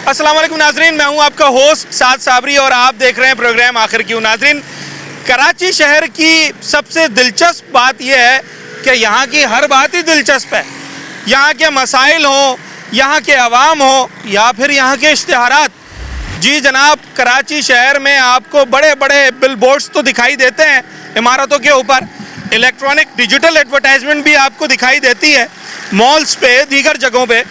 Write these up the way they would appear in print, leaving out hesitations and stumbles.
अस्सलाम वालेकुम नाजरीन, मैं हूं आपका होस्ट साद साबरी और आप देख रहे हैं प्रोग्राम आखिर क्यों। नाजरीन, कराची शहर की सबसे दिलचस्प बात यह है कि यहाँ की हर बात ही दिलचस्प है। यहाँ के मसाइल हों, यहाँ के अवाम हो या फिर यहाँ के इश्तिहारात। जी जनाब, कराची शहर में आपको बड़े बड़े बिलबोर्ड्स तो दिखाई देते हैं इमारतों के ऊपर, इलेक्ट्रॉनिक डिजिटल एडवर्टाइजमेंट भी आपको दिखाई देती है मॉल्स पे, दीगर जगहों पे,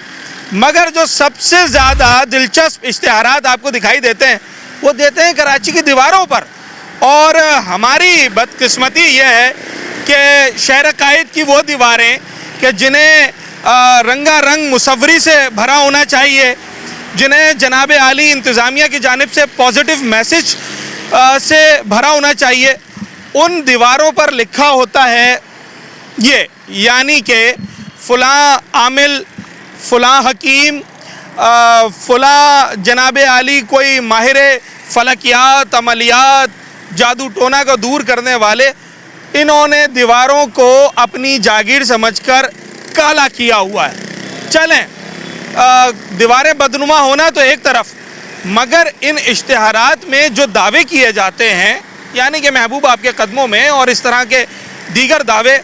मगर जो सबसे ज़्यादा दिलचस्प इश्तिहारात आपको दिखाई देते हैं वो देते हैं कराची की दीवारों पर। और हमारी बदकिस्मती यह है कि शहर कायद की वो दीवारें कि जिन्हें रंगारंग मुसव्वरी से भरा होना चाहिए, जिन्हें जनाब आली इंतज़ामिया की जानिब से पॉजिटिव मैसेज से भरा होना चाहिए, उन दीवारों पर लिखा होता है ये, यानी कि फ़लाँ आमिल, फ़लाँ हकीम, फ़लाँ जनाब आली कोई माहिर फ़लकियात, अमलियात, जादू टोना को दूर करने वाले। इन्होंने दीवारों को अपनी जागीर समझकर काला किया हुआ है। चलें, दीवारें बदनुमा होना तो एक तरफ, मगर इन इश्तिहारात में जो दावे किए जाते हैं, यानी कि महबूब आपके कदमों में और इस तरह के दीगर दावे,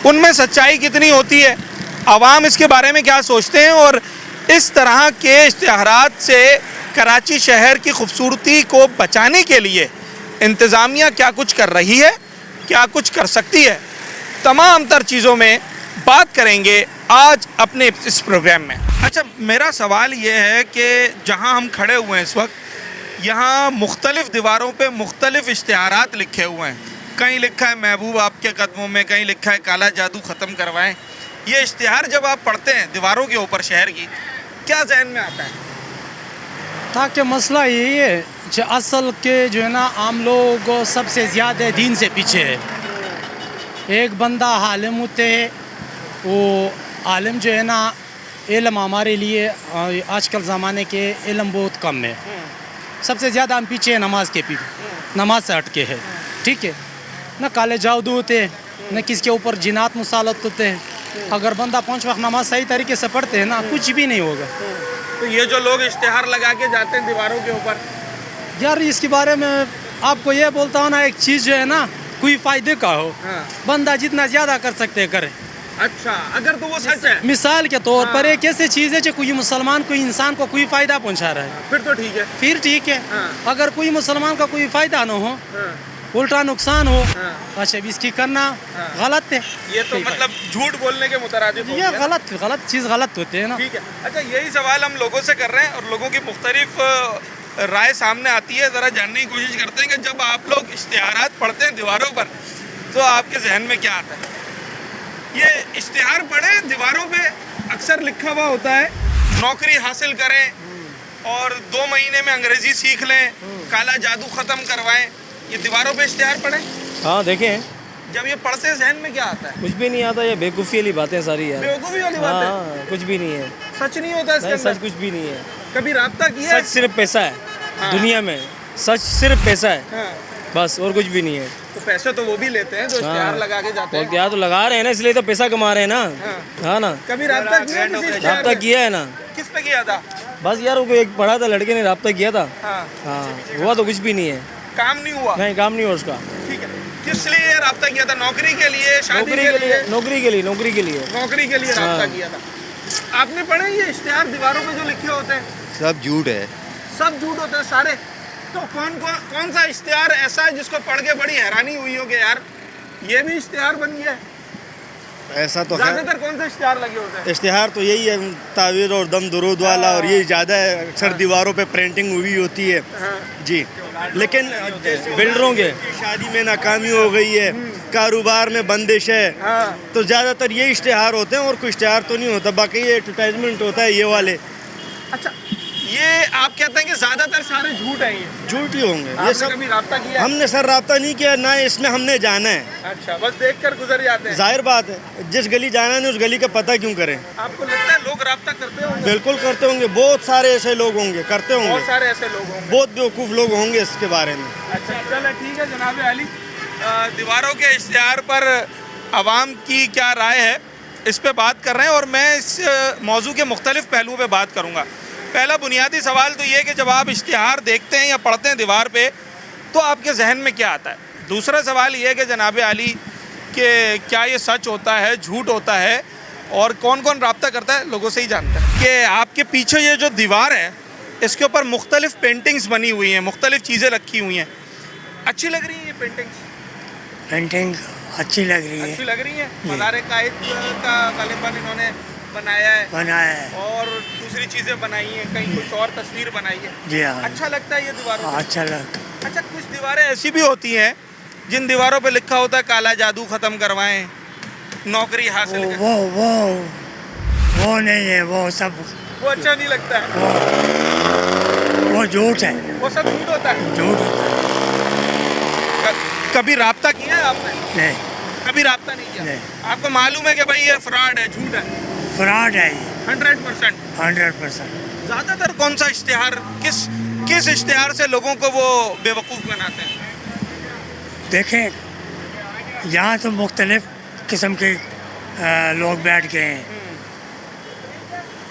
उनमें सच्चाई कितनी होती है, आवाम इसके बारे में क्या सोचते हैं, और इस तरह के इश्तिहारात से कराची शहर की खूबसूरती को बचाने के लिए इंतज़ामिया क्या कुछ कर रही है, क्या कुछ कर सकती है, तमाम तर चीज़ों में बात करेंगे आज अपने इस प्रोग्राम में। अच्छा, मेरा सवाल ये है कि जहाँ हम खड़े हुए हैं इस वक्त, यहाँ मुख्तलिफ़ दीवारों पे मुख्तलिफ़ इश्तिहारात लिखे हुए हैं। कहीं लिखा है महबूब आपके कदमों में, कहीं लिखा है काला जादू ख़त्म करवाएं। ये इश्तिहार जब आप पढ़ते हैं दीवारों के ऊपर शहर की, क्या जहन में आता है? ताकि मसला यही है जो असल के जो है ना, आम लोग सबसे ज़्यादा दीन से पीछे है। एक बंदा आलिम होते है, वो आलिम जो है ना, इल्म हमारे लिए आजकल ज़माने के इल्म बहुत कम है। सबसे ज़्यादा हम पीछे है नमाज के पीछे, नमाज से हटके है। ठीक है ना, काले जादू होते हैं, न किसके ऊपर जिनात मुसालत होते हैं। अगर बंदा 5 वक्त नमाज सही तरीके से पढ़ते हैं ना, कुछ भी नहीं होगा। तो ये जो लोग इश्तिहार लगा के जाते हैं दीवारों के ऊपर, यार इसके बारे में आपको ये बोलता हूँ ना, एक चीज़ जो है ना, कोई फ़ायदे का हो, बंदा जितना ज़्यादा कर सकते हैं करे। अच्छा, अगर तो वो सच है, मिसाल के तौर पर एक ऐसी चीज़ है जो कोई मुसलमान कोई इंसान को कोई फ़ायदा पहुँचा रहा है, फिर तो ठीक है। फिर ठीक है। अगर कोई मुसलमान का कोई फ़ायदा ना हो, उल्टा नुकसान हो, अच्छा इसकी करना गलत है। ये तो मतलब झूठ बोलने के मुतरादिफ हो ये गया। गलत चीज़ गलत होती है ना। ठीक है। अच्छा, यही सवाल हम लोगों से कर रहे हैं और लोगों की मुख्तलिफ राय सामने आती है। ज़रा जानने की कोशिश करते हैं कि जब आप लोग इश्तिहारात पढ़ते हैं दीवारों पर, तो आपके जहन में क्या आता है? ये इश्तिहार पढ़े दीवारों पे अक्सर लिखा हुआ होता है, नौकरी हासिल करें और 2 महीने में अंग्रेज़ी सीख लें, काला जादू ख़त्म करवाएं। ये दीवारों पे इश्तिहार पढ़ें। हाँ देखें, जब ये पढ़ते जहन में क्या आता है? कुछ भी नहीं आता। ये बेवकूफ़ी वाली बातें सारी यार। बेवकूफ़ी वाली बात है। हाँ, कुछ भी नहीं है। सच नहीं होता इसके नहीं, अंदर? सच कुछ भी नहीं है। कभी राब्ता किया है? सच सिर्फ पैसा है दुनिया में। सच सिर्फ पैसा है, हाँ। बस, और कुछ भी नहीं है। तो पैसे तो वो भी लेते हैं जो इश्तिहार लगा के जाते हैं। क्या तो लगा रहे हैं ना, इसलिए तो पैसा कमा रहे हैं ना। हाँ ना, कभी राब्ता किया किसी इश्तिहार राब्ता पे? किया है ना। किस पे किया था? बस यार, वो एक पढ़ा था लड़के ने, राब्ता किया था। हाँ। हाँ, हुआ तो कुछ भी नहीं है। काम नहीं हुआ? नहीं, काम नहीं हुआ उसका। ठीक है। किस लिए राब्ता किया था? नौकरी के लिए, शादी नौकरी के के लिए? लिए, नौकरी के लिए, नौकरी के लिए। नौकरी के लिए राब्ता किया था। आपने पढ़े ये इश्तिहार दीवारों पे जो लिखे होते हैं? सब झूठ है। सब झूठ होते हैं सारे? तो कौन सा इश्तिहार ऐसा है जिसको पढ़ के बड़ी हैरानी हुई हो कि यार ये भी इश्तिहार बन गया है? ऐसा तो है। ज्यादातर कौन से इश्तिहार लगे होते हैं? इश्तिहार तो यही है, तावीर और दम दुरूद वाला, और ये ज़्यादा है। अक्सर दीवारों पे प्रिंटिंग हुई होती है जी। लेकिन बिल्डरों के शादी में नाकामी हो गई है, कारोबार में बंदिश है, तो ज़्यादातर ये इश्तिहार होते हैं और कोई इश्तिहार तो नहीं होता। बाकी ये एडवर्टाइजमेंट होता है ये वाले। अच्छा, ये आप कहते हैं कि ज्यादातर सारे झूठ हैं? ये झूठ ही होंगे ये आपने सब। कभी राब्ता किया है? हमने सर राब्ता नहीं किया ना, इसमें हमने जाना है। अच्छा, बस देखकर गुजर जाते हैं? जाहिर बात है, जिस गली जाना नहीं उस गली का पता क्यों करें। आपको लगता है लोग राब्ता करते होंगे? बिल्कुल करते होंगे, बहुत सारे ऐसे लोग होंगे, करते बहुत होंगे। सारे ऐसे लोग होंगे। बहुत बेवकूफ़ लोग होंगे इसके बारे में। अच्छा, चलो ठीक है जनाब अली। दीवारों के इश्तिहार पर आवाम की क्या राय है, इस पे बात कर रहे हैं और मैं इस मौजू के मुख्तलिफ पहलुओं पे बात करूँगा। पहला बुनियादी सवाल तो ये है कि जब आप इश्तिहार देखते हैं या पढ़ते हैं दीवार पे तो आपके जहन में क्या आता है। दूसरा सवाल ये है कि जनाब आली कि क्या ये सच होता है, झूठ होता है, और कौन कौन रब्ता करता है, लोगों से ही जानता है। कि आपके पीछे ये जो दीवार है इसके ऊपर मुख्तलिफ पेंटिंग्स बनी हुई हैं, मुख्तलिफ चीज़ें रखी हुई हैं, अच्छी लग रही हैं ये पेंटिंग्स? पेंटिंग अच्छी लग रही है। अच्छी लग रही है। मज़ार कायद का गालिबन इन्होंने बनाया है और दूसरी चीज़ें बनाई हैं, कहीं कुछ और तस्वीर बनाई है। जी हाँ। अच्छा लगता है ये दीवारों पे? अच्छा, कुछ दीवारें ऐसी भी होती हैं जिन दीवारों पे लिखा होता है काला जादू ख़त्म करवाएं, नौकरी हासिल करें। वो नहीं है, वो सब वो अच्छा नहीं लगता है, वो झूठ है। वो सब झूठ होता है। झूठ होता कभी राब्ता किया है आपने? नहीं, कभी राब्ता नहीं किया? नहीं। आपको मालूम है कि भाई ये फ्रॉड है, झूठ है? फ्रॉड है ये 100%। 100%। ज़्यादातर कौन सा इश्तिहार, किस इश्तिहार से लोगों को वो बेवकूफ़ बनाते हैं? देखें, यहाँ तो मुख्तलिफ किस्म के लोग बैठ गए हैं।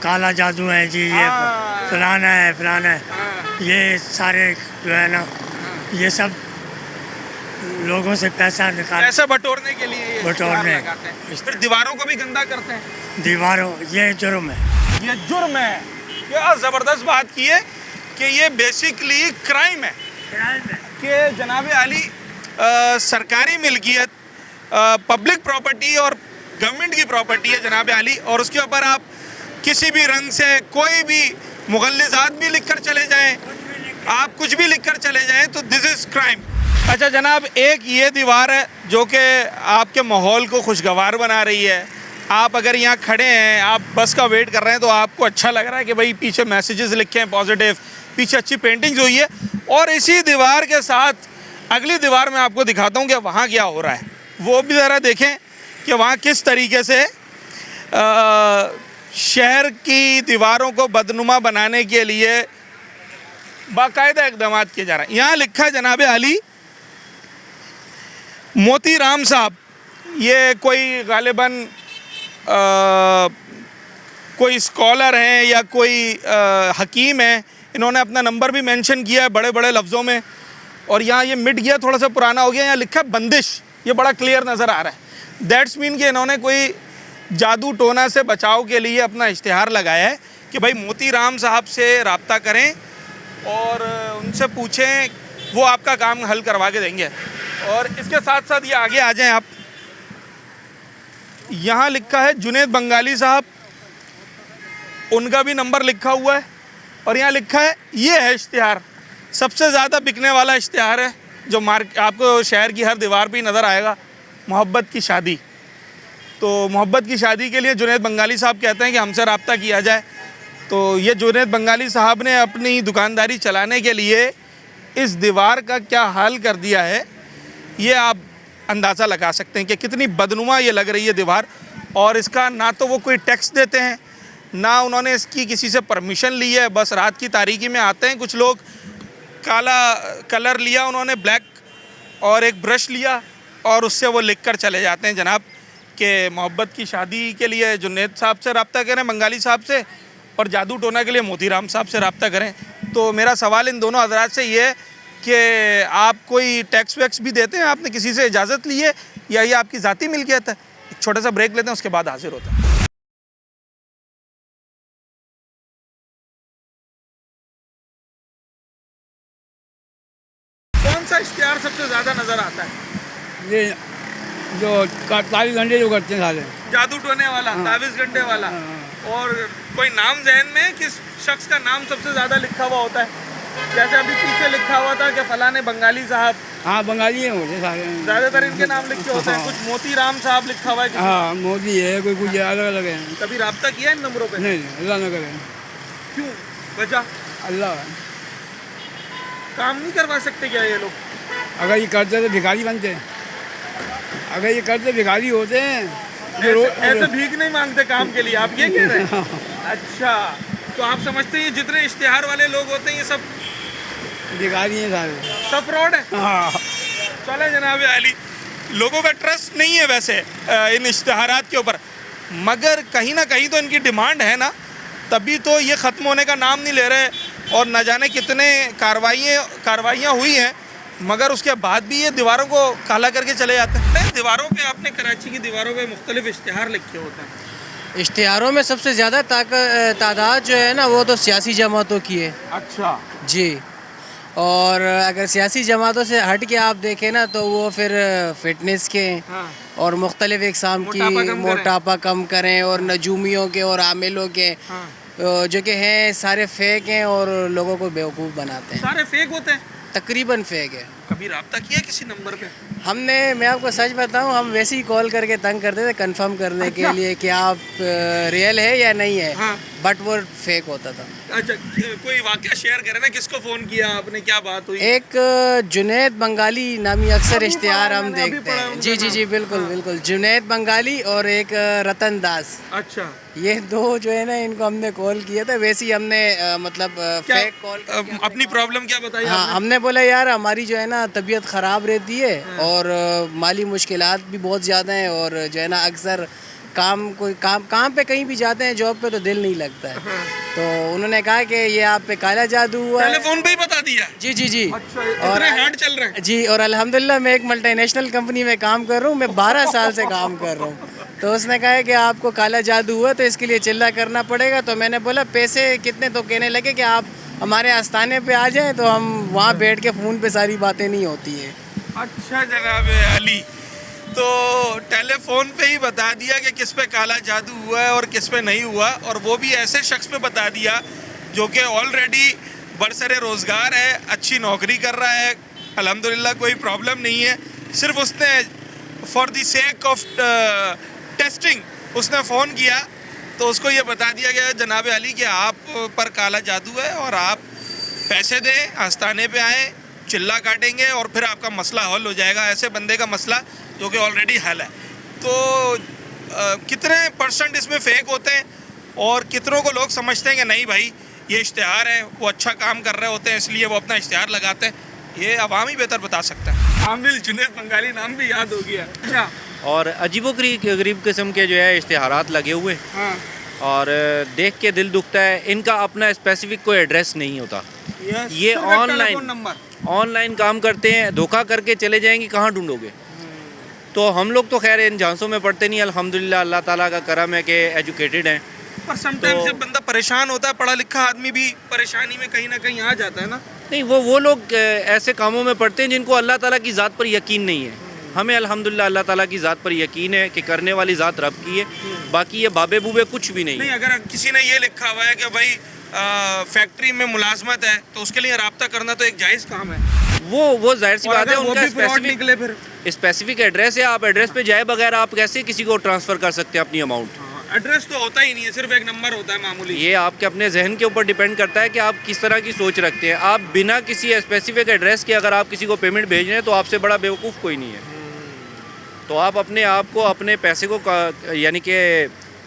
काला जादू है जी, ये हाँ। फलाना है, हाँ। ये सारे जो है ना, ये सब लोगों से पैसा निकाल, पैसे बटोरने के लिए ये इश्तिहार बटोरने। लगाते हैं। फिर दीवारों को भी गंदा करते हैं। दीवारों, ये जुर्म है। ये जुर्म है। क्या ज़बरदस्त बात की है कि ये बेसिकली क्राइम है कि जनाब आली सरकारी मिल्कियत, पब्लिक प्रॉपर्टी और गवर्नमेंट की प्रॉपर्टी है जनाब आली, और उसके ऊपर आप किसी भी रंग से कोई भी मुगल्लिज़ात भी लिख कर चले जाएं, आप कुछ भी लिख कर चले जाएं तो दिस इज़ क्राइम। अच्छा जनाब, एक ये दीवार है जो कि आपके माहौल को खुशगवार बना रही है। आप अगर यहाँ खड़े हैं, आप बस का वेट कर रहे हैं, तो आपको अच्छा लग रहा है कि भाई पीछे मैसेजेस लिखे हैं पॉजिटिव, पीछे अच्छी पेंटिंग्स हुई है। और इसी दीवार के साथ अगली दीवार में आपको दिखाता हूँ कि वहाँ क्या हो रहा है, वो भी ज़रा देखें कि वहाँ किस तरीके से शहर की दीवारों को बदनुमा बनाने के लिए बाकायदा इक़दाम किए जा रहे हैं। यहाँ लिखा है जनाब आली मोती राम साहब, ये कोई गालिबन कोई स्कॉलर हैं या कोई हकीम है, इन्होंने अपना नंबर भी मेंशन किया है बड़े बड़े लफ्ज़ों में। और यहाँ ये मिट गया, थोड़ा सा पुराना हो गया, यहाँ लिखा है बंदिश, ये बड़ा क्लियर नज़र आ रहा है। दैट्स मीन कि इन्होंने कोई जादू टोना से बचाव के लिए अपना इश्तिहार लगाया है कि भाई मोती राम साहब से रब्ता करें और उनसे पूछें, वो आपका काम हल करवा के देंगे। और इसके साथ साथ ये आगे आ जाएं आप, यहाँ लिखा है जुनेद बंगाली साहब, उनका भी नंबर लिखा हुआ है। और यहाँ लिखा है ये है इश्तिहार, सबसे ज़्यादा बिकने वाला इश्तिहार है जो आपको शहर की हर दीवार पे नज़र आएगा, मोहब्बत की शादी। तो मोहब्बत की शादी के लिए जुनेद बंगाली साहब कहते हैं कि हमसे रब्ता किया जाए। तो ये जुनेद बंगाली साहब ने अपनी दुकानदारी चलाने के लिए इस दीवार का क्या हाल कर दिया है, ये आप अंदाज़ा लगा सकते हैं कि कितनी बदनुमा ये लग रही है दीवार। और इसका ना तो वो कोई टैक्स देते हैं, ना उन्होंने इसकी किसी से परमिशन ली है, बस रात की तारीकी में आते हैं कुछ लोग, काला कलर लिया उन्होंने, ब्लैक, और एक ब्रश लिया और उससे वो लिख कर चले जाते हैं जनाब कि मोहब्बत की शादी के लिए जुनेद साहब से रब्ता करें, बंगाली साहब से, और जादू टोना के लिए मोती राम साहब से रब्ता करें। तो मेरा सवाल इन दोनों हजरात से ये है कि आप कोई टैक्स वैक्स भी देते हैं, आपने किसी से इजाज़त ली है, या ये आपकी ज़ाती मिल्कियत है? एक छोटा सा ब्रेक लेते हैं, उसके बाद हाजिर होता है। कौन सा इश्तिहार सबसे ज़्यादा नज़र आता है? ये जो तावीज़ घंटे जो करते हैं साले, जादू टोने वाला, तावीज़ गंडे वाला। और कोई नाम जहन में, किस शख्स का नाम सबसे ज़्यादा लिखा हुआ होता है? जैसे अभी पीछे लिखा हुआ था कि फलाने बंगाली साहब। हाँ, बंगाली हैं मुझे सारे, ज़्यादातर इनके नाम लिखे होते हैं। कुछ मोती राम साहब लिखा हुआ है किसी? हाँ, मोदी है, कोई कुछ अलग अलग है। कभी रब्ता किया इन नंबरों पे? नहीं, अल्लाह न करे। क्यों, वजह? अल्लाह, काम नहीं करवा सकते क्या ये लोग? अगर ये करते तो भिखारी बनते, अगर ये करते भिखारी होते हैं। ऐसे भीख नहीं मांगते काम के लिए, आप ये कह रहे हैं? अच्छा, तो आप समझते हैं जितने इश्तिहार वाले लोग होते हैं ये सब भिखारी हैं सारे, सब फ्रॉड है? हाँ। चले जनाब अली, लोगों का ट्रस्ट नहीं है वैसे इन इश्तिहारात के ऊपर, मगर कहीं ना कहीं तो इनकी डिमांड है ना तभी तो ये ख़त्म होने का नाम नहीं ले रहे और न जाने कितने कार्रवाइयाँ हुई हैं, मगर उसके बाद भी ये दीवारों को काला करके चले जाते हैं। दीवारों पे आपने कराची की दीवारों पे मुख्तलिफ इश्तिहार लिखे होते हैं। इश्तिहारों में सबसे ज़्यादा तादाद जो है ना वो तो सियासी जमातों की है अच्छा जी। और अगर सियासी जमातों से हट के आप देखें ना तो वो फिर फिटनेस के हाँ। और मुख्तलिफ इकसाम की मोटापा कम करें और नजूमियों के और आमिलों के हाँ। जो कि हैं सारे फेक हैं और लोगों को बेवकूफ़ बनाते हैं। सारे फेक होते हैं। तकरीबन फेक है। कभी रब्ता किया किसी नंबर पे? मैं आपको सच बताऊं, हम वैसे ही कॉल करके तंग करते थे कंफर्म करने के लिए कि आप रियल है या नहीं है। हाँ। बट वो फेक होता था। अच्छा, कोई वाकया शेयर करें ना, किसको फ़ोन किया आपने, क्या बात हुई? एक जुनैद बंगाली नामी अक्सर इश्तिहार हम मैंने अभी देखते पढ़ा हैं। उनका जी जी नाम। जी बिल्कुल बिल्कुल। जुनैद बंगाली और एक रतन दास, अच्छा, ये दो जो है ना इनको हमने कॉल किया था। वैसे ही हमने मतलब क्या फेक कॉल अपनी प्रॉब्लम क्या बताई हाँ आपने? हमने बोला यार हमारी जो है ना तबीयत ख़राब रहती है और माली मुश्किलात भी बहुत ज़्यादा हैं और जो है ना अक्सर काम पे कहीं भी जाते हैं जॉब पे तो दिल नहीं लगता है। तो उन्होंने कहा कि ये आप पे काला जादू हुआ है। टेलीफोन पे ही बता दिया? जी जी जी। अच्छा, इतने हार्ड चल रहे हैं। जी और अल्हम्दुलिल्लाह मैं एक मल्टीनेशनल कंपनी में काम कर रहा हूँ। मैं 12 साल से काम कर रहा हूँ। तो उसने कहा है कि आपको काला जादू हुआ तो इसके लिए चिल्ला करना पड़ेगा। तो मैंने बोला पैसे कितने, तो कहने लगे कि आप हमारे आस्थाने पे आ जाएं तो हम वहाँ बैठ के फ़ोन पे सारी बातें नहीं होती हैं। अच्छा जनाब अली, तो टेलीफोन पे ही बता दिया कि किस पे काला जादू हुआ है और किस पे नहीं हुआ, और वो भी ऐसे शख्स पे बता दिया जो कि ऑलरेडी बरसरे रोज़गार है, अच्छी नौकरी कर रहा है, अल्हम्दुलिल्लाह कोई प्रॉब्लम नहीं है। सिर्फ उसने for the sake of testing उसने फ़ोन किया तो उसको ये बता दिया गया जनाब अली कि आप पर काला जादू है और आप पैसे दें, आस्थाने पे आएँ, चिल्ला काटेंगे और फिर आपका मसला हल हो जाएगा। ऐसे बंदे का मसला जो कि ऑलरेडी हल है। तो कितने परसेंट इसमें फेक होते हैं और कितनों को लोग समझते हैं कि नहीं भाई ये इश्तिहार है, वो अच्छा काम कर रहे होते हैं इसलिए वो अपना इश्तिहार लगाते हैं, ये अवाम ही बेहतर बता सकता है। आमिल जुनैद बंगाली नाम भी याद हो गया। अच्छा, और अजीबोगरीब किस्म के जो है इश्तिहारात लगे हुए हैं। हाँ। और देख के दिल दुखता है। इनका अपना स्पेसिफिक कोई एड्रेस नहीं होता। ये ऑनलाइन काम करते हैं, धोखा करके चले जाएंगे, कहाँ ढूंढोगे। तो हम लोग तो खैर इन झांसों में पड़ते नहीं, अल्हम्दुलिल्लाह अल्लाह ताला का करम है कि एजुकेटेड हैं। पर समटाइम्स जब बंदा परेशान होता है, पढ़ा लिखा आदमी भी परेशानी में कहीं ना कहीं आ जाता है ना। नहीं, वो लोग ऐसे कामों में पड़ते हैं जिनको अल्लाह ताला की ज़ात पर यकीन नहीं है। हमें अल्हम्दुलिल्लाह अल्लाह ताला की ज़ात पर यकीन है कि करने वाली ज़ात रब की है, बाकी ये बाबे बूबे कुछ भी नहीं नहीं, है। अगर किसी ने ये लिखा हुआ है कि भाई फैक्ट्री में मुलाजमत है तो उसके लिए राब्ता करना तो एक जायज़ काम है। वो जाहिर सी और बात है, अगर वो उनका भी फ्रॉड निकले फिर स्पेसिफिक एड्रेस है। आप एड्रेस पे जाए बगैर आप कैसे किसी को ट्रांसफ़र कर सकते हैं अपनी अमाउंट। एड्रेस तो होता ही नहीं है, सिर्फ एक नंबर होता है मामूली। ये आपके अपने जहन के ऊपर डिपेंड करता है कि आप किस तरह की सोच रखते हैं। आप बिना किसी स्पेसिफिक एड्रेस के अगर आप किसी को पेमेंट भेज रहे हैं तो आपसे बड़ा बेवकूफ़ कोई नहीं है। तो आप अपने आप को, अपने पैसे को यानी कि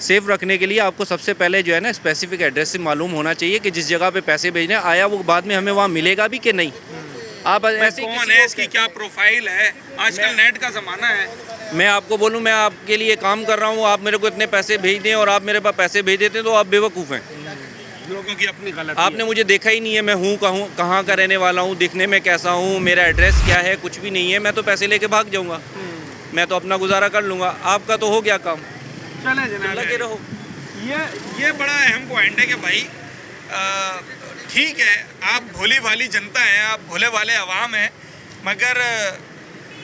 सेफ रखने के लिए आपको सबसे पहले जो है ना स्पेसिफिक एड्रेस से मालूम होना चाहिए कि जिस जगह पे पैसे भेजने आया वो बाद में हमें वहाँ मिलेगा भी कि नहीं। आप ऐसे कौन है, इसकी क्या प्रोफाइल है, आजकल नेट का ज़माना है। मैं आपको बोलूँ, मैं आपके लिए काम कर रहा हूँ, आप मेरे को इतने पैसे भेज दें और आप मेरे पास पैसे भेज देते हैं तो आप बेवकूफ़ हैं। लोगों की अपनी गलती। आपने मुझे देखा ही नहीं है, मैं हूँ कहाँ का रहने वाला हूँ, दिखने में कैसा हूँ, मेरा एड्रेस क्या है, कुछ भी नहीं है। मैं तो पैसे लेके भाग जाऊँगा, मैं तो अपना गुजारा कर लूँगा। आपका तो हो गया काम, चले जनाब, लगे रहो। ये बड़ा अहम पॉइंट है कि भाई ठीक है, आप भोली भाली जनता हैं, आप भोले वाले अवाम हैं, मगर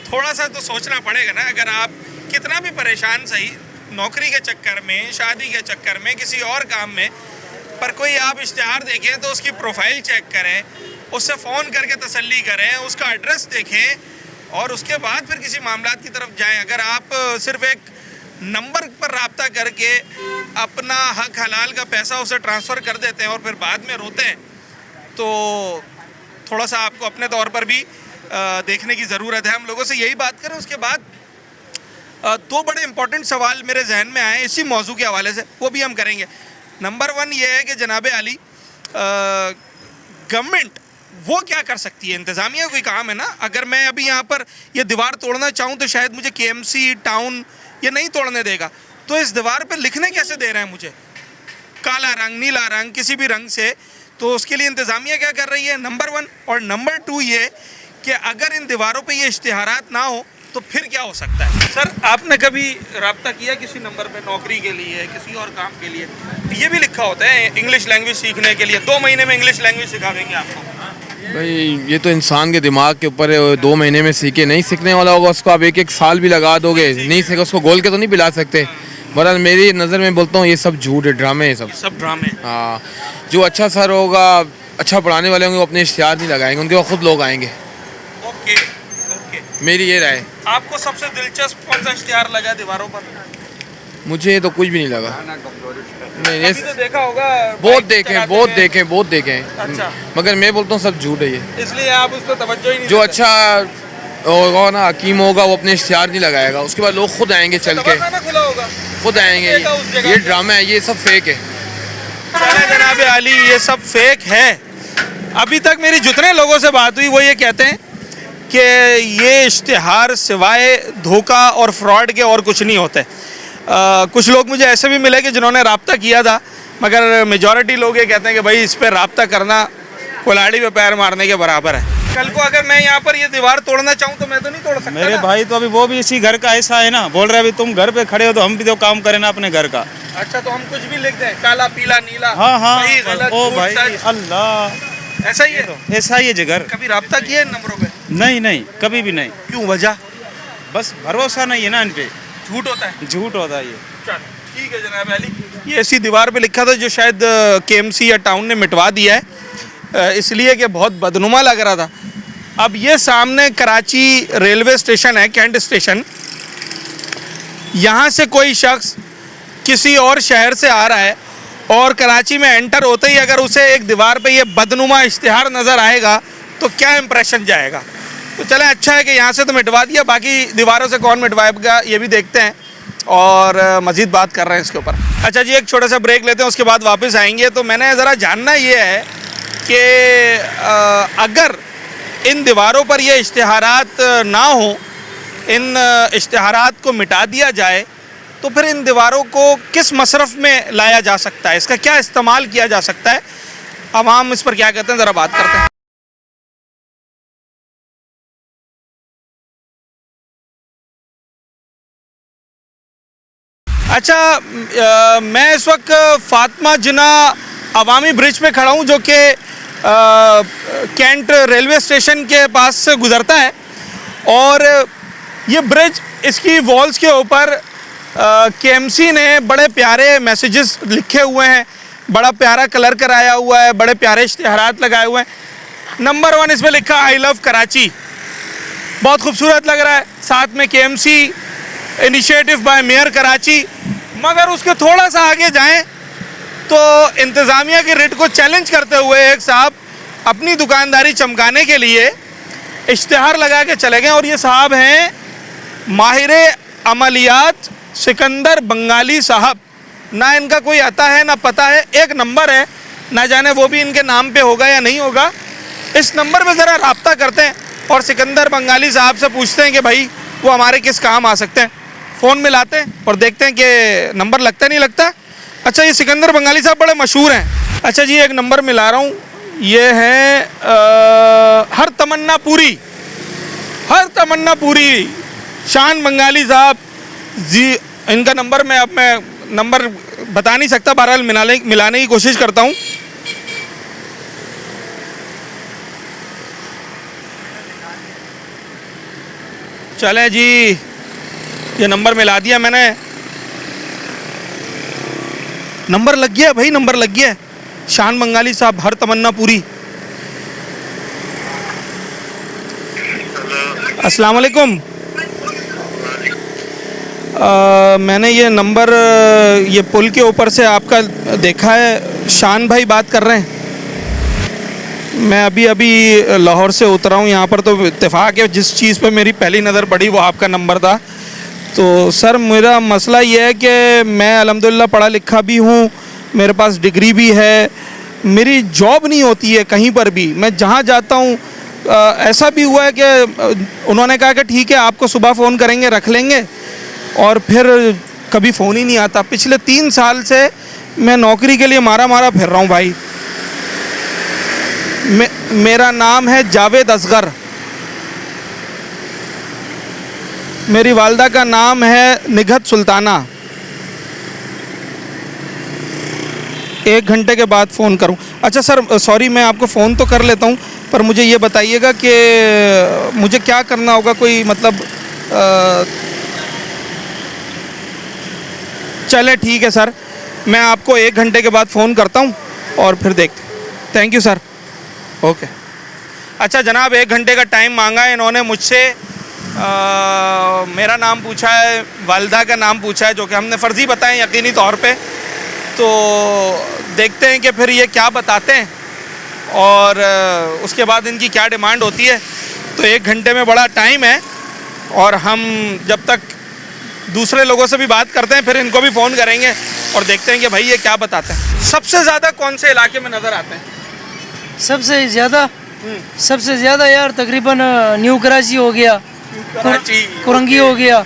थोड़ा सा तो सोचना पड़ेगा ना। अगर आप कितना भी परेशान सही, नौकरी के चक्कर में, शादी के चक्कर में, किसी और काम में, पर कोई आप इश्तिहार देखें तो उसकी प्रोफाइल चेक करें, उससे फ़ोन करके तसल्ली करें, उसका एड्रेस देखें और उसके बाद फिर किसी मामलात की तरफ जाएं। अगर आप सिर्फ एक नंबर पर राब्ता करके अपना हक हलाल का पैसा उसे ट्रांसफ़र कर देते हैं और फिर बाद में रोते हैं, तो थोड़ा सा आपको अपने तौर पर भी देखने की ज़रूरत है। हम लोगों से यही बात करें। उसके बाद दो बड़े इंपॉर्टेंट सवाल मेरे जहन में आए इसी मौजू के हवाले से, वो भी हम करेंगे। नंबर 1 ये है कि जनाब अली, गवर्नमेंट वो क्या कर सकती है, इंतज़ामिया कोई काम है ना। अगर मैं अभी यहाँ पर ये दीवार तोड़ना चाहूँ तो शायद मुझे KMC टाउन ये नहीं तोड़ने देगा, तो इस दीवार पे लिखने कैसे दे रहे हैं मुझे, काला रंग, नीला रंग, किसी भी रंग से, तो उसके लिए इंतज़ामिया क्या कर रही है, नंबर 1। और नंबर 2 ये कि अगर इन दीवारों पे ये इश्तिहारात ना हो तो फिर क्या हो सकता है। सर, आपने कभी रब्ता किया किसी नंबर पे नौकरी के लिए, किसी और काम के लिए? ये भी लिखा होता है इंग्लिश लैंग्वेज सीखने के लिए, 2 महीने में इंग्लिश लैंग्वेज सिखा देंगे आपको। भाई ये तो इंसान के दिमाग के ऊपर है, 2 महीने में सीखे, नहीं सीखने वाला होगा उसको आप 1-1 साल भी लगा दोगे, नहीं सीखे उसको गोल के तो नहीं पिला सकते। बहरहाल मेरी नज़र में बोलता हूँ ये सब झूठ है, ड्रामे है सब ड्रामे। हाँ, जो अच्छा सर होगा, अच्छा पढ़ाने वाले होंगे वो अपने इश्तिहार नहीं लगाएंगे, उनके पास खुद लोग आएंगे। ओके ओके, मेरी ये राय। आपको सबसे दिलचस्प कौन सा इश्तिहार लगा दीवारों पर? मुझे तो कुछ भी नहीं लगा। नहीं, अभी तो देखा होगा, बहुत बाइक देखे चलाते बहुत हैं। देखे बहुत देखे, अच्छा। मगर मैं बोलता हूँ सब झूठ है ये। इसलिए आप उस पर तवज्जो ही नहीं जो देते। अच्छा होगा ना, हकीम होगा, वो अपने इश्तिहार नहीं लगाएगा, उसके बाद लोग खुद आएंगे चल के, दवाखाना खुला होगा, खुद आएंगे। देखा उस जगह ये पे। ड्रामा है, ये सब फेक है। चले जनाब अली, ये सब फेक है। अभी तक मेरी जितने लोगों से बात हुई वो ये कहते हैं कि ये इश्तिहार सिवाय धोखा और फ्रॉड के और कुछ नहीं होते। कुछ लोग मुझे ऐसे भी मिले कि जिन्होंने राब्ता किया था, मगर मेजॉरिटी लोग ये कहते हैं कि भाई इस पर राब्ता करना कुल्हाड़ी पे पैर मारने के बराबर है। कल को अगर मैं यहाँ पर ये दीवार तोड़ना चाहूँ तो मैं तो नहीं तोड़ सकता मेरे ना? भाई तो अभी वो भी इसी घर का ऐसा है ना, बोल रहे अभी तुम घर पे खड़े हो तो हम भी तो काम करें ना अपने घर का। अच्छा, तो हम कुछ भी लिख दें, काला पीला नीला, हाँ हाँ, सही गलत, ओ झूठ, भाई सच, अल्लाह, ऐसा ही है। ऐसा ही है जिगर। कभी राब्ता किया है इन नंबरों पे? नहीं नहीं, कभी भी नहीं। क्यों, वजह? बस भरोसा नहीं है ना इन पे, झूठ होता है। झूठ होता है ये। चलो, ठीक है जनाब अली। ये ऐसी दीवार पे लिखा था जो शायद केएमसी या टाउन ने मिटवा दिया है, इसलिए कि बहुत बदनुमा लग रहा था। अब ये सामने कराची रेलवे स्टेशन है, कैंट स्टेशन। यहाँ से कोई शख्स किसी और शहर से आ रहा है और कराची में एंटर होते ही अगर उसे एक दीवार पे ये बदनुमा इश्तिहार नज़र आएगा तो क्या इंप्रेशन जाएगा। तो चलें, अच्छा है कि यहाँ से तो मिटवा दिया, बाकी दीवारों से कौन मिटवाएगा ये भी देखते हैं और मज़ीद बात कर रहे हैं इसके ऊपर। अच्छा जी, एक छोटा सा ब्रेक लेते हैं, उसके बाद वापस आएंगे। तो मैंने ज़रा जानना ये है कि अगर इन दीवारों पर ये इश्तिहारात ना हो, इन इश्तिहारात को मिटा दिया जाए, तो फिर इन दीवारों को किस मसरफ़ में लाया जा सकता है, इसका क्या इस्तेमाल किया जा सकता है, आवाम इस पर क्या कहते हैं, ज़रा बात करते हैं। अच्छा, मैं इस वक्त फातिमा जिना अवामी ब्रिज पे खड़ा हूँ जो कि कैंट रेलवे स्टेशन के पास से गुज़रता है। और ये ब्रिज, इसकी वॉल्स के ऊपर केएमसी ने बड़े प्यारे मैसेजेस लिखे हुए हैं, बड़ा प्यारा कलर कराया हुआ है, बड़े प्यारे इश्तिहारात लगाए हुए हैं। नंबर 1 इस पर लिखा आई लव कराची, बहुत खूबसूरत लग रहा है। साथ में KMC initiative by mayor Karachi. मगर उसके थोड़ा सा आगे जाएं तो इंतज़ामिया के रिट को चैलेंज करते हुए एक साहब अपनी दुकानदारी चमकाने के लिए इश्तिहार लगा के चले गए। और ये साहब हैं माहिर अमलियात सिकंदर बंगाली साहब। ना इनका कोई आता है ना पता है, एक नंबर है, ना जाने वो भी इनके नाम पे होगा या नहीं होगा। इस नंबर पे ज़रा रब्ता करते हैं और सिकंदर बंगाली साहब से पूछते हैं कि भाई वो हमारे किस काम आ सकते हैं। फ़ोन मिलाते हैं और देखते हैं कि नंबर लगता नहीं लगता। अच्छा, ये सिकंदर बंगाली साहब बड़े मशहूर हैं। अच्छा जी, एक नंबर मिला रहा हूँ, ये है हर तमन्ना पूरी शान बंगाली साहब जी। इनका नंबर मैं नंबर बता नहीं सकता, बहरहाल मिलाने की कोशिश करता हूँ। चले जी, ये नंबर मिला दिया मैंने। नंबर लग गया भाई, नंबर लग गया। शान बंगाली साहब, हर तमन्ना पूरी। अस्सलाम वालेकुम। मैंने ये नंबर ये पुल के ऊपर से आपका देखा है, शान भाई बात कर रहे हैं। मैं अभी लाहौर से उतरा हूँ यहाँ पर, तो इत्तेफाक है जिस चीज़ पे मेरी पहली नज़र पड़ी वो आपका नंबर था। तो सर, मेरा मसला ये है कि मैं अल्हम्दुलिल्लाह पढ़ा लिखा भी हूँ, मेरे पास डिग्री भी है, मेरी जॉब नहीं होती है कहीं पर भी। मैं जहाँ जाता हूँ ऐसा भी हुआ है कि उन्होंने कहा कि ठीक है आपको सुबह फ़ोन करेंगे, रख लेंगे, और फिर कभी फ़ोन ही नहीं आता। पिछले 3 साल से मैं नौकरी के लिए मारा मारा फिर रहा हूँ भाई। मेरा नाम है जावेद असगर, मेरी वालदा का नाम है निघत सुल्ताना। 1 घंटे के बाद फ़ोन करूं? अच्छा सर, सॉरी, मैं आपको फ़ोन तो कर लेता हूं, पर मुझे ये बताइएगा कि मुझे क्या करना होगा, कोई मतलब चले ठीक है सर, मैं आपको 1 घंटे के बाद फ़ोन करता हूं और फिर देखते। Thank you sir. ओके। अच्छा जनाब, 1 घंटे का टाइम मांगा है इन्होंने मुझसे। मेरा नाम पूछा है, वालदा का नाम पूछा है, जो कि हमने फ़र्ज़ी बताएं यकीनी तौर पे। तो देखते हैं कि फिर ये क्या बताते हैं और उसके बाद इनकी क्या डिमांड होती है। तो 1 घंटे में बड़ा टाइम है और हम जब तक दूसरे लोगों से भी बात करते हैं फिर इनको भी फ़ोन करेंगे और देखते हैं कि भाई ये क्या बताते हैं। सबसे ज़्यादा कौन से इलाके में नज़र आते हैं? सबसे ज़्यादा यार तकरीबन न्यू कराची हो गया, कुरंगी हो गया,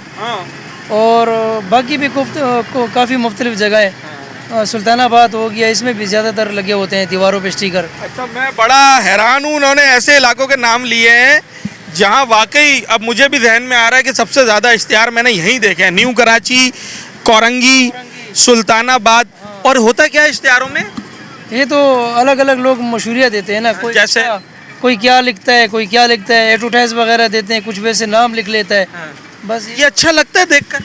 और बाकी भी काफ़ी मुख्तलिफ जगह है। सुल्तानाबाद हो गया, इसमें भी ज़्यादातर लगे होते हैं दीवारों पे स्टिकर। अच्छा, मैं बड़ा हैरान हूँ, उन्होंने ऐसे इलाकों के नाम लिए हैं जहाँ वाकई अब मुझे भी जहन में आ रहा है कि सबसे ज़्यादा इश्तिहार मैंने यहीं देखे हैं। न्यू कराची, कोरंगी, सुल्तानाबाद। और होता क्या है इश्तिहारों में? ये तो अलग अलग लोग मशहूरियाँ देते हैं ना, कोई जैसे कोई क्या लिखता है, कोई क्या लिखता है, एडवर्टाइज वगैरह देते हैं, कुछ वैसे नाम लिख लेता है। बस ये अच्छा लगता है देखकर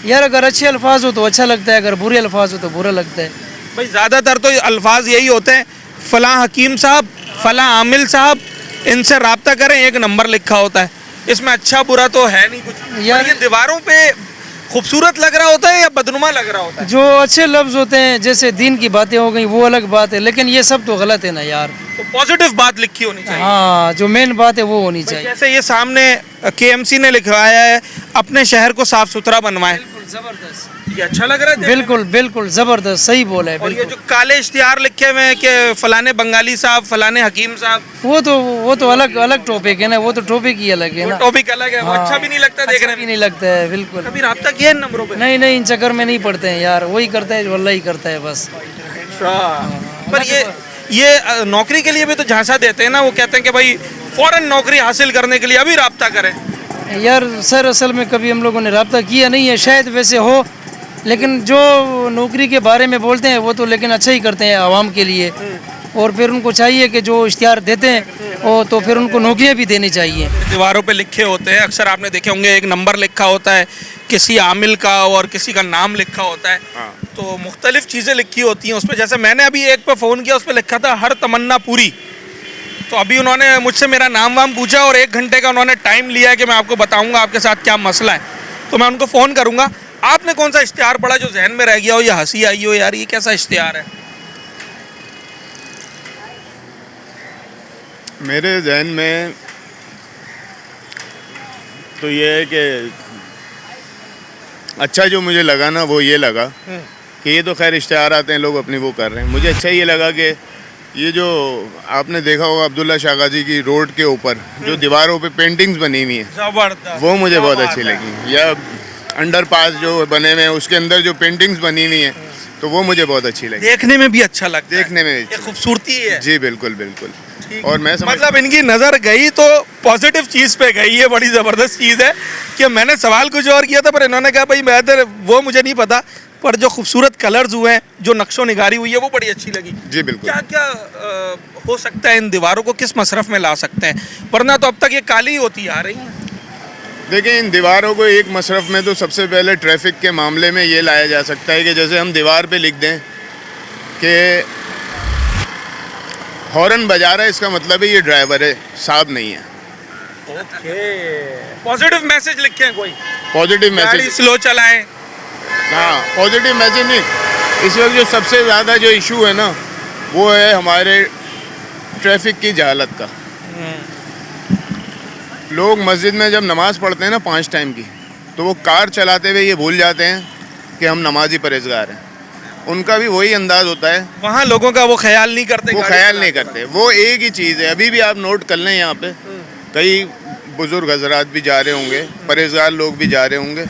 यार, अगर अच्छे अल्फाज हो तो अच्छा लगता है, अगर बुरे अल्फाज हो तो बुरा लगता है। भाई। ज़्यादातर तो अल्फाज यही होते हैं, फ़लाँ हकीम साहब, फ़लाँ आमिल साहब, इनसे रब्ता करें, 1 नंबर लिखा होता है। इसमें अच्छा बुरा तो है नहीं कुछ यार। ये दीवारों पे खूबसूरत लग रहा होता है या बदनुमा लग रहा होता है? जो अच्छे लफ्ज़ होते हैं, जैसे दीन की बातें हो गई, वो अलग बात है, लेकिन ये सब तो गलत है ना यार। तो पॉजिटिव बात लिखी होनी चाहिए। हाँ, जो मेन बात है वो होनी चाहिए। जैसे ये सामने KMC ने लिखवाया है, अपने शहर को साफ सुथरा बनवाएं। जबरदस्त, ये अच्छा लग रहा है। बिल्कुल बिल्कुल जबरदस्त, सही बोला है। और ये जो काले इश्तिहार लिखे हुए हैं कि फलाने बंगाली साहब, फलाने हकीम साहब, वो तो अलग अलग टॉपिक है ना, वो तो टॉपिक ही अलग है ना। टॉपिक अलग है, वो अच्छा भी नहीं लगता देखने में। नहीं लगता है, बिल्कुल। कभी रब्ता किया इन नंबरों पे? नहीं, इन चक्कर में नहीं पड़ते हैं यार, वही करता है जो अल्लाह ही करता है बस। पर ये नौकरी के लिए भी तो झांसा देते हैं ना, वो कहते हैं कि भाई फौरन नौकरी हासिल करने के लिए अभी रब्ता करें। यार सर, असल में कभी हम लोगों ने रब्ता किया नहीं है, शायद वैसे हो, लेकिन जो नौकरी के बारे में बोलते हैं वो तो लेकिन अच्छा ही करते हैं आवाम के लिए। और फिर उनको चाहिए कि जो इश्तिहार देते हैं वो तो फिर उनको नौकरियां भी देनी चाहिए। दीवारों पे लिखे होते हैं, अक्सर आपने देखे होंगे, 1 नंबर लिखा होता है किसी आमिल का और किसी का नाम लिखा होता है। तो मुख्तलिफ चीज़ें लिखी होती हैं उस पर। जैसे मैंने अभी एक पे फ़ोन किया, उस पर लिखा था हर तमन्ना पूरी। तो अभी उन्होंने मुझसे मेरा नाम वाम पूछा और 1 घंटे का उन्होंने टाइम लिया है कि मैं आपको बताऊँगा आपके साथ क्या मसला है। तो मैं उनको फ़ोन करूँगा। आपने कौन सा इश्तिहार पढ़ा जो जहन में रह गया हो या हंसी आई हो, यार ये कैसा इश्तिहार है? मेरे जहन में तो ये है कि अच्छा जो मुझे लगा ना वो ये लगा कि ये तो खैर इश्तिहार आते हैं, लोग अपनी वो कर रहे हैं। मुझे अच्छा ये लगा कि ये जो आपने देखा होगा अब्दुल्ला शागाजी की रोड के ऊपर जो दीवारों पे पेंटिंग्स बनी हुई हैं, वो मुझे बहुत अच्छी लगी। या अंडरपास जो बने हुए हैं उसके अंदर जो पेंटिंग्स बनी हुई हैं, तो वो मुझे बहुत अच्छी लगी। देखने में भी अच्छा लगता है, देखने में खूबसूरती है। जी बिल्कुल बिल्कुल। और मैं मतलब इनकी नज़र गई तो पॉजिटिव चीज़ पे गई। ये बड़ी ज़बरदस्त चीज़ है कि मैंने सवाल कुछ और किया था पर इन्होंने कहा भाई बेहतर वो मुझे नहीं पता, पर जो खूबसूरत कलर्स हुए हैं, जो नक्शो निगारी हुई है, वो बड़ी अच्छी लगी। जी बिल्कुल। क्या क्या हो सकता है इन दीवारों को, किस मसरफ में ला सकते हैं? वरना तो अब तक ये काली होती आ रही है। देखिए, इन दीवारों को एक मसरफ में तो सबसे पहले ट्रैफिक के मामले में ये लाया जा सकता है कि जैसे हम दीवार पे लिख दें कि हॉर्न बजा रहा है, इसका मतलब है ये ड्राइवर है, साहब नहीं है। ओके, पॉजिटिव मैसेज लिखे हैं, कोई पॉजिटिव मैसेज, स्लो चलाएं। हाँ, पॉजिटिव मैसेज नहीं। इस वक्त जो सबसे ज़्यादा जो इशू है ना, वो है हमारे ट्रैफिक की जहालत का। लोग मस्जिद में जब नमाज़ पढ़ते हैं ना 5 टाइम की, तो वो कार चलाते हुए ये भूल जाते हैं कि हम नमाजी परहेजगार हैं। उनका भी वही अंदाज होता है, वहाँ लोगों का वो ख्याल नहीं करते, वो ख्याल नहीं करते। वो एक ही चीज़ है, अभी भी आप नोट कर लें, यहाँ पे कई बुजुर्ग हजरात भी जा रहे होंगे, परहेजगार लोग भी जा रहे होंगे,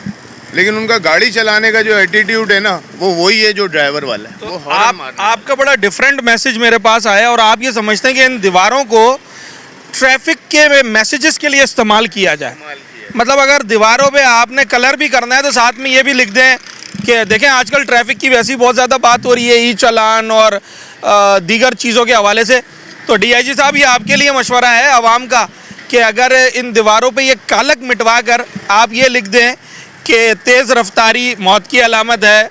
लेकिन उनका गाड़ी चलाने का जो एटीट्यूड है ना वो वही है जो ड्राइवर वाला है। वो हॉर्न मारता है। आपका बड़ा डिफरेंट मैसेज मेरे पास आया और आप ये समझते हैं कि इन दीवारों को ट्रैफिक के मैसेजेस के लिए इस्तेमाल किया जाए। मतलब अगर दीवारों पे आपने कलर भी करना है तो साथ में ये भी लिख दें कि देखें आजकल ट्रैफिक की वैसी बहुत ज़्यादा बात हो रही है, ई चालान और दीगर चीज़ों के हवाले से। तो डीआईजी साहब ये आपके लिए मशवरा है आवाम का कि अगर इन दीवारों पे ये कालक मिटवा कर आप ये लिख दें कि तेज़ रफ्तारी मौत की अलामत है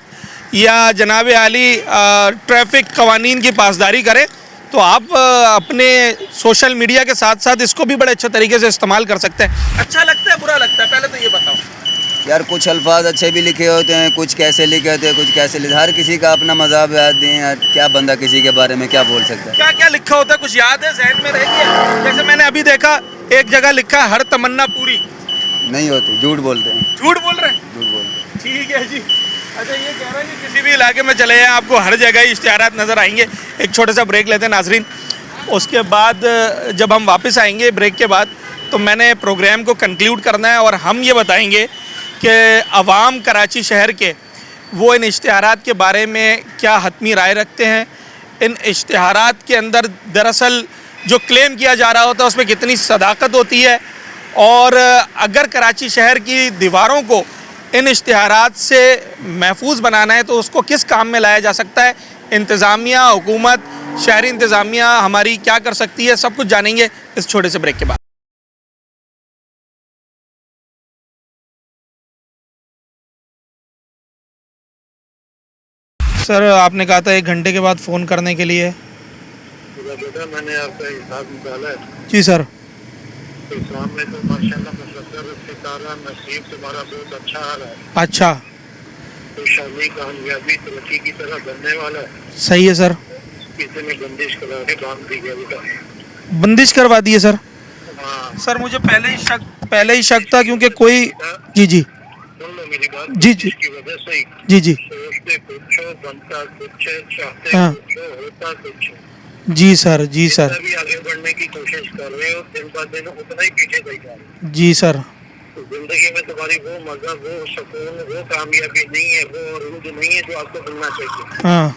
या जनाब आली ट्रैफिक कवानीन की पासदारी करें, तो आप अपने सोशल मीडिया के साथ साथ इसको भी बड़े अच्छे तरीके से इस्तेमाल कर सकते हैं। अच्छा लगता है बुरा लगता है, पहले तो ये बताओ यार। कुछ अल्फाज अच्छे भी लिखे होते हैं, कुछ कैसे लिखे होते हैं, कुछ कैसे लिखे, हर किसी का अपना मज़हब याद है यार। क्या बंदा किसी के बारे में क्या बोल सकता है? क्या क्या लिखा होता है, कुछ याद है, जहन में रह गया? जैसे मैंने अभी देखा एक जगह लिखा है हर तमन्ना पूरी नहीं होती, झूठ बोलते हैं। झूठ बोल रहे हैं? झूठ बोलते हैं। ठीक है जी। अच्छा ये कह रहा है कि किसी भी इलाके में चले जाएं आपको हर जगह इश्तिहारात नज़र आएंगे। एक छोटा सा ब्रेक लेते हैं नाजरीन, उसके बाद जब हम वापस आएंगे ब्रेक के बाद तो मैंने प्रोग्राम को कंक्लूड करना है और हम ये बताएंगे कि अवाम कराची शहर के वो इन इश्तिहारात के बारे में क्या हतमी राय रखते हैं, इन इश्तिहारात के अंदर दरअसल जो क्लेम किया जा रहा होता है उसमें कितनी सदाकत होती है, और अगर कराची शहर की दीवारों को इन इश्तिहारात से महफूज बनाना है तो उसको किस काम में लाया जा सकता है। इंतज़ामिया, हुकूमत, शहरी इंतज़ामिया हमारी क्या कर सकती है, सब कुछ जानेंगे इस छोटे से ब्रेक के बाद। सर आपने कहा था 1 घंटे के बाद फ़ोन करने के लिए। बेटा मैंने आपका हिसाब निकाला है। जी सर। इस्लाम में तो माशाल्लाह मुसद्दर सितारा नसीब तुम्हारा बहुत अच्छा आ रहा है। अच्छा, तो शादी कामयाबी तरक्की की तरह बनने वाला है। सही है सर। किसी ने बंदिश करा के काम दी गया बेटा। बंदिश करवा दी है सर? हाँ सर मुझे पहले ही शक था क्योंकि कोई जी जी सुन लो मेरी बात। जी जी इसकी वजह से ही जी जी सोचते कुछ हो, बनता कुछ है, चाहते हाँ। कुछ हो, होता कुछ है। जी सर, जी सर, जितना भी आगे बढ़ने की कोशिश कर रहे हो दिन ब दिन उतना ही पीछे चल जा रहे हो। जी सर। तो जिंदगी में तुम्हारी वो मजा, वो सुकून, वो कामयाबी नहीं है, वो अरूज नहीं है जो आपको मिलना चाहिए। हाँ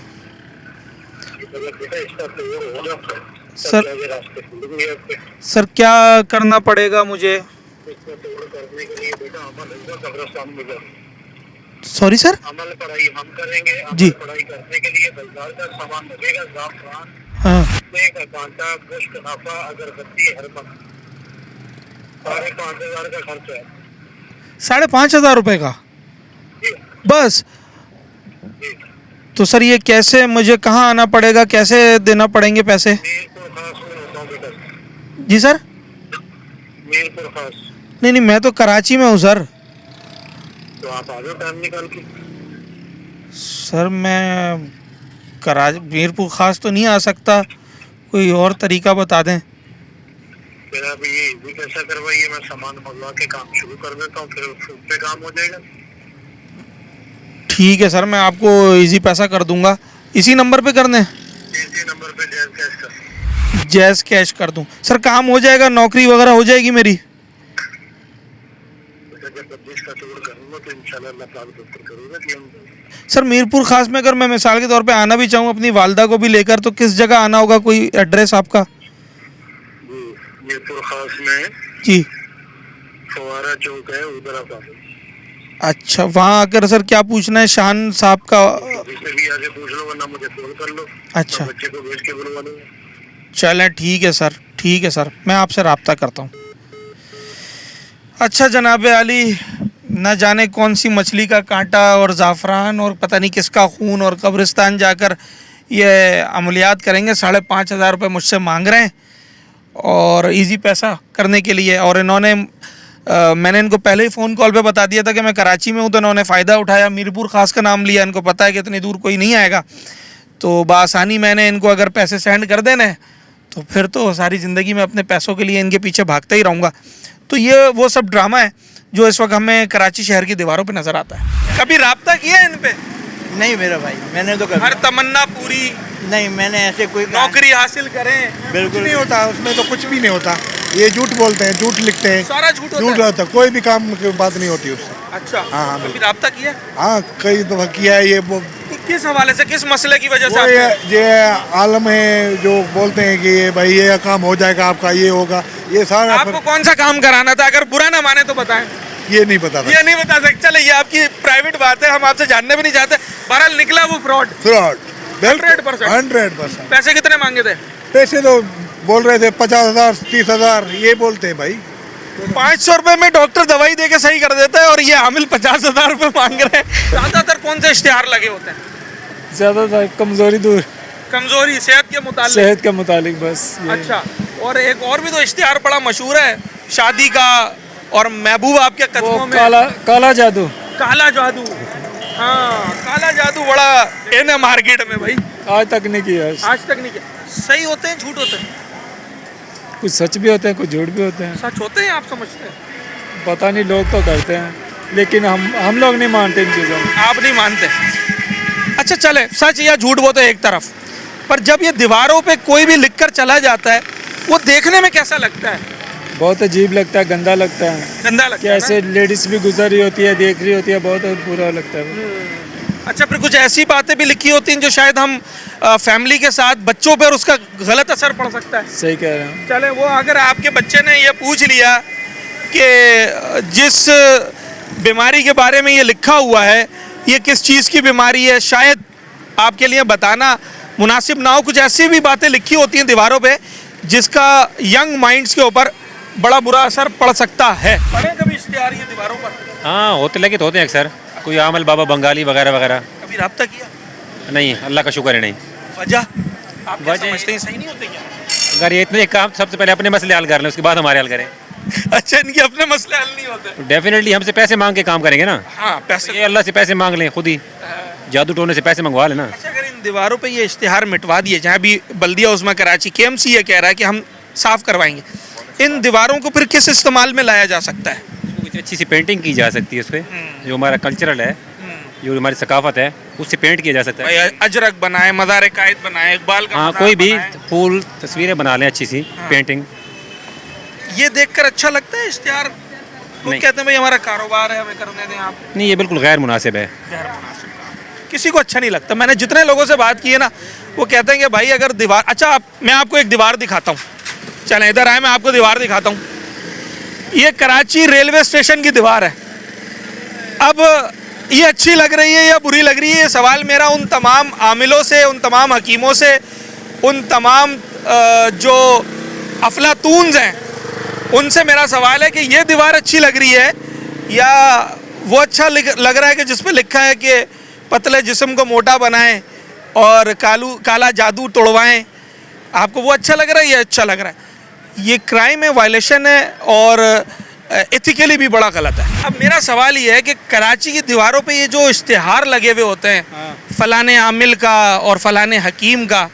अगर बेटा इसका तो वो हो जाता है सर। रास्ते खुलेंगे आपके। सर क्या करना पड़ेगा मुझे? इसको तोड़ करने के लिए बेटा अमल होगा कब्रिस्तान में जाओ। Sorry sir. अमल पढ़ाई हम करेंगे। जी। अमल पढ़ाई करने के लिए बाजार का सामान लगेगा, ज़ाफ़रान, हाँ का कांटा, गोश्त, नाफा, अगरबत्ती, हरमत, 5,500 का खर्च है। 5,500 रुपये का बस? तो सर ये कैसे, मुझे कहाँ आना पड़ेगा, कैसे देना पड़ेंगे पैसे? मीरपुर खास में होता हूँ बेटा। जी सर। मीरपुर खास। नहीं मैं तो कराची में हूँ सर। तो आप आ जाओ टाइम निकाल के। सर मैं मीरपुर खास तो नहीं आ सकता, कोई और तरीका बता दें। फिर आप ये भी कैसा करवाइए, मैं सामान मंगवा के काम शुरू कर देता हूँ, फिर उस पे काम हो जाएगा। ठीक है सर, मैं आपको इजी पैसा कर दूंगा। इसी नंबर पे कर दें? इसी नंबर पे जैज कैश कर। जैज कैश कर दूं? सर काम हो जाएगा, नौकरी वगैरह हो जाएगी मेरी? जब 25 का तोड़ करूँगा तो इंशाल्लाह अल्लाह ताला बेहतर करूँगा कि हम। सर मीरपुर खास में अगर मैं मिसाल के तौर पे आना भी चाहूँ अपनी वालदा को भी लेकर, तो किस जगह आना होगा, कोई एड्रेस आपका? मीरपुर खास में जी फवारा चौक है, उधर आप आ जाओ। अच्छा, वहाँ आकर सर क्या पूछना है शान साहब का? जिससे भी आगे पूछ लो, वरना मुझे कॉल कर लो। अच्छा बच्चे को भेज के बुलवा लूँगा। चलें ठीक है सर, ठीक है सर, मैं आपसे रब्ता करता हूँ। अच्छा जनाब आली, न जाने कौन सी मछली का कांटा और ज़ाफ़रान और पता नहीं किसका खून, और कब्रिस्तान जाकर ये अमलियात करेंगे। 5,500 रुपये मुझसे मांग रहे हैं और इजी पैसा करने के लिए। और इन्होंने मैंने इनको पहले ही फ़ोन कॉल पे बता दिया था कि मैं कराची में हूँ, तो इन्होंने फ़ायदा उठाया, मीरपुर खास का नाम लिया। इनको पता है कि इतनी दूर कोई नहीं आएगा, तो बआसानी मैंने इनको अगर पैसे सेंड कर देने तो फिर तो सारी ज़िंदगी में अपने पैसों के लिए इनके पीछे भागता ही रहूँगा। तो ये वो सब ड्रामा है जो इस वक्त हमें कराची शहर की दीवारों पे नज़र आता है। कभी रब्ता किया इन पे? नहीं मेरा भाई, मैंने तो हर तमन्ना पूरी, नहीं, मैंने ऐसे कोई नौकरी हासिल करें? बिल्कुल नहीं होता, उसमें तो कुछ भी नहीं होता। ये झूठ बोलते हैं, झूठ लिखते हैं, सारा झूठ होता झूठ है? होता है, कोई भी काम की बात नहीं होती उससे। अच्छा। हाँ, हाँ, कभी राब्ता किया? हाँ, कई दफा किया है। ये वो किस हवाले से, किस मसले की वजह से ये आपने? ये आलम है जो बोलते हैं कि ये भाई ये काम हो जाएगा आपका, ये होगा, ये सारा आपको कौन सा काम कराना था? अगर बुरा ना माने तो बताएं। ये नहीं पता था। ये नहीं बता सकते। चले, ये आपकी प्राइवेट बात है, हम आपसे जानने भी नहीं चाहते। बहरहाल निकला वो फ्रॉड। फ्रॉड 100%। 100%। पैसे कितने मांगे थे? पैसे तो बोल रहे थे 50,000 30,000, ये बोलते हैं भाई। 500 रुपए में डॉक्टर दवाई देके सही कर देता है और ये हामिल 50,000 रुपए मांग रहे हैं। ज्यादातर कौन से इश्तिहार लगे होते हैं? ज़्यादातर कमज़ोरी दूर, कमजोरी, सेहत के मुतालिक। सेहत के मुतालिक बस। अच्छा, और एक और भी तो इश्तिहार बड़ा मशहूर है शादी का, और महबूब आपके कदमों में। काला जादू। काला जादू। हाँ, काला जादू बड़ा इन है मार्केट में भाई। आज तक नहीं किया। आज तक नहीं किया। सही होते हैं, झूठ होते हैं? कुछ सच भी होते हैं, कुछ झूठ भी होते हैं। सच होते हैं आप समझते हैं? पता नहीं, लोग तो करते हैं, लेकिन हम लोग नहीं मानते इन चीज़ों में। आप नहीं मानते? अच्छा चले, सच या झूठ वो तो एक तरफ, पर जब ये दीवारों पे कोई भी लिखकर चला जाता है, वो देखने में कैसा लगता है? बहुत अजीब लगता है, गंदा लगता है। गंदा लगता कि है ऐसे लेडीज भी गुजर रही होती है, देख रही होती है, बहुत बुरा लगता है। अच्छा, फिर कुछ ऐसी बातें भी लिखी होती हैं जो शायद हम फैमिली के साथ बच्चों पर उसका गलत असर पड़ सकता है। सही कह रहे हैं। चले, वो अगर आपके बच्चे ने ये पूछ लिया कि जिस बीमारी के बारे में ये लिखा हुआ है, ये किस चीज़ की बीमारी है, शायद आपके लिए बताना मुनासिब ना हो। कुछ ऐसी भी बातें लिखी होती हैं दीवारों पे जिसका यंग माइंड्स के ऊपर बड़ा बुरा असर पड़ सकता है। पढ़े कभी इश्तिहार ये दीवारों पर? हाँ, होते लगे तो होते हैं अक्सर, कोई आमल बाबा बंगाली वगैरह वगैरह। कभी रब्ता किया? नहीं, अल्लाह का शुक्र है नहीं। वजह आप क्या समझते हैं, सही नहीं होते क्या? अगर ये इतने काम, सबसे पहले अपने मसले हल कर लें, उसके बाद हमारे हल करें। अच्छा, इनके अपने मसले हल नहीं होते? डेफिनेटली हमसे पैसे मांग के काम करेंगे ना। हाँ, पैसे। ये अल्लाह से पैसे मांग लें, खुद ही जादू टोने से पैसे मंगवा लेना। अच्छा, अगर इन दीवारों पे ये इश्तिहार मिटवा दिए, जहाँ भी बल्दिया उस्मा कराची KMC ये कह रहा है कि हम साफ करवाएंगे, इन दीवारों को फिर किस इस्तेमाल में लाया जा सकता है? कुछ अच्छी सी पेंटिंग की जा सकती है उस पर, जो हमारा कल्चरल है, जो हमारी सकाफत है, उससे पेंट किया जा सकता है। अजरक बनाए, मज़ार कायद बनाए, इकबाल का हाँ, मज़ार कोई भी बनाए। फूल तस्वीरें बना लें अच्छी सी पेंटिंग। ये देखकर अच्छा लगता है इश्तिहार? वो नहीं। कहते हैं भाई हमारा कारोबार है, हमें करने दें आप। नहीं, ये बिल्कुल गैर मुनासिब है। गैर मुनासिब, किसी को अच्छा नहीं लगता। मैंने जितने लोगों से बात की है ना, वो कहते हैं कि भाई अगर दीवार, अच्छा मैं आपको एक दीवार दिखाता हूँ, चलें इधर आए, मैं आपको दीवार दिखाता हूँ। ये कराची रेलवे स्टेशन की दीवार है। अब ये अच्छी लग रही है या बुरी लग रही है, ये सवाल मेरा उन तमाम आमिलों से, उन तमाम हकीमों से, उन तमाम जो अफलातून्स हैं, उनसे मेरा सवाल है कि ये दीवार अच्छी लग रही है या वो अच्छा लग रहा है कि जिस पे लिखा है कि पतले जिस्म को मोटा बनाएं और काला जादू तोड़वाएं। आपको वो अच्छा लग रहा है, ये अच्छा लग रहा है? ये क्राइम है, वायलेशन है और एथिकली भी बड़ा गलत है। अब मेरा सवाल ये है कि कराची की दीवारों पे ये जो इश्तिहार लगे हुए होते हैं, फलाने आमिल का और फलाने हकीम का,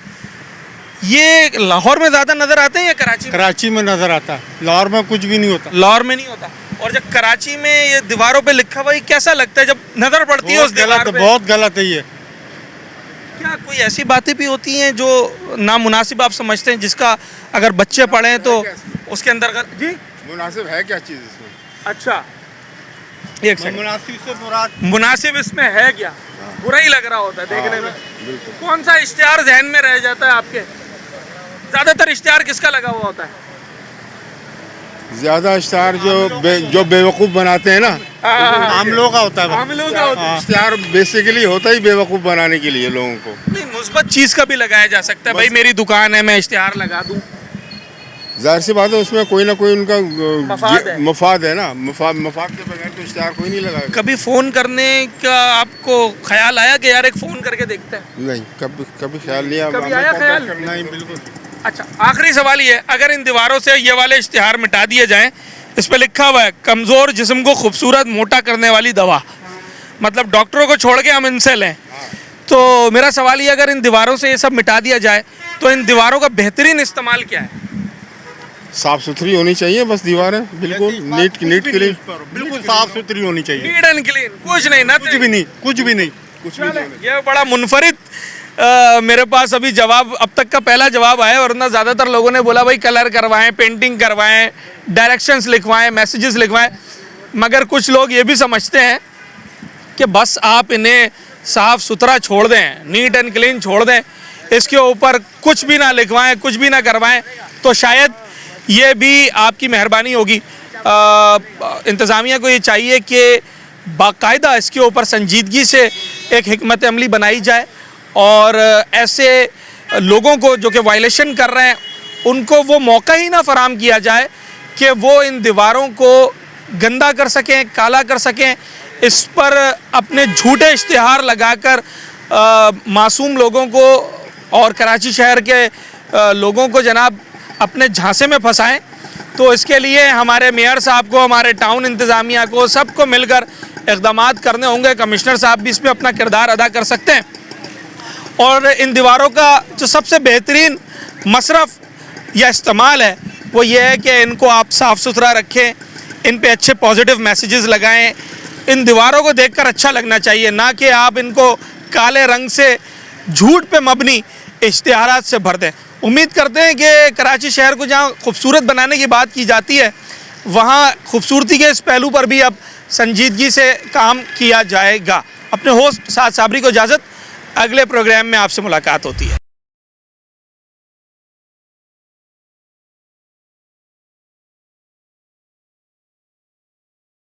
ये लाहौर में ज़्यादा नज़र आते हैं या कराची में? कराची में नजर आता है, लाहौर में कुछ भी नहीं होता। लाहौर में नहीं होता। और जब कराची में ये दीवारों पे लिखा हुआ, कैसा लगता है जब नज़र पड़ती है उस दीवार पे? बहुत गलत है ये। क्या कोई ऐसी बातें भी होती हैं जो नामुनासिब आप समझते हैं, जिसका अगर बच्चे पढ़ें तो उसके अंदर जी मुनासिब है क्या चीज़ इसमें? अच्छा, एक सेकंड, मुनासिब से मुराद मुनासिब इसमें है क्या? बुरा ही लग रहा होता है देखने में। कौन सा इश्तिहार जहन में रह जाता है आपके? ज्यादातर इश्तिहार किसका लगा हुआ होता है? ज़्यादा इश्तिहार जो बेवकूफ़ बनाते हैं ना, आमलों का होता है। आमिलों का होता है। इश्तिहार बेसिकली होता ही बेवकूफ़ बनाने के लिए लोगों को। नहीं, मुस्बत चीज़ का भी लगाया जा सकता है, भाई मेरी दुकान है, मैं इश्तिहार लगा दूं। जाहिर सी बात है, उसमें कोई ना कोई उनका मफाद है ना। मफाद के बगैर तो इश्तिहार कोई नहीं लगाएगा। कभी फ़ोन करने का आपको ख्याल आया कि यार एक फ़ोन करके देखते हैं? नहीं, कभी ख्याल नहीं आया। कभी आया ख्याल? नहीं, बिल्कुल। अच्छा, आखिरी सवाल ये है, अगर इन दीवारों से ये वाले इश्तिहार मिटा दिए जाएं, इस पे लिखा हुआ है कमज़ोर जिस्म को खूबसूरत मोटा करने वाली दवा, मतलब डॉक्टरों को छोड़ के हम इनसे लें, तो मेरा सवाल ये, अगर इन दीवारों से ये सब मिटा दिया जाए तो इन दीवारों का बेहतरीन इस्तेमाल क्या है? साफ सुथरी होनी चाहिए बस दीवारें, बिल्कुल नीट क्लीन, बिल्कुल साफ सुथरी होनी चाहिए। नीट एंड क्लीन, कुछ नहीं, कुछ भी नहीं। ये बड़ा मुनफरिद मेरे पास अभी जवाब अब तक का पहला जवाब आया, वरना ज़्यादातर लोगों ने बोला भाई कलर करवाएं, पेंटिंग करवाएं, डायरेक्शंस लिखवाएं, मैसेजेस लिखवाएं। मगर कुछ लोग ये भी समझते हैं कि बस आप इन्हें साफ़ सुथरा छोड़ दें, नीट एंड क्लीन छोड़ दें, इसके ऊपर कुछ भी ना लिखवाएं, कुछ भी ना करवाएं, तो शायद ये भी आपकी मेहरबानी होगी। इंतज़ामिया को ये चाहिए कि बाकायदा इसके ऊपर संजीदगी से एक हिकमत अमली बनाई जाए और ऐसे लोगों को जो कि वायलेशन कर रहे हैं उनको वो मौका ही ना फराम किया जाए कि वो इन दीवारों को गंदा कर सकें, काला कर सकें, इस पर अपने झूठे इश्तिहार लगाकर मासूम लोगों को और कराची शहर के लोगों को जनाब अपने झांसे में फंसाएं। तो इसके लिए हमारे मेयर साहब को, हमारे टाउन इंतज़ामिया को, सबको मिलकर इक़दामात करने होंगे। कमिश्नर साहब भी इसमें अपना किरदार अदा कर सकते हैं और इन दीवारों का जो सबसे बेहतरीन मसरफ़ या इस्तेमाल है वो ये है कि इनको आप साफ़ सुथरा रखें, इन पे अच्छे पॉजिटिव मैसेजेस लगाएं। इन दीवारों को देखकर अच्छा लगना चाहिए, ना कि आप इनको काले रंग से झूठ पे मबनी इश्तिहारात से भर दें। उम्मीद करते हैं कि कराची शहर को जहाँ खूबसूरत बनाने की बात की जाती है वहाँ खूबसूरती के इस पहलू पर भी अब संजीदगी से काम किया जाएगा। अपने होस्ट साद साबरी को इजाज़त, अगले प्रोग्राम में आपसे मुलाकात होती है।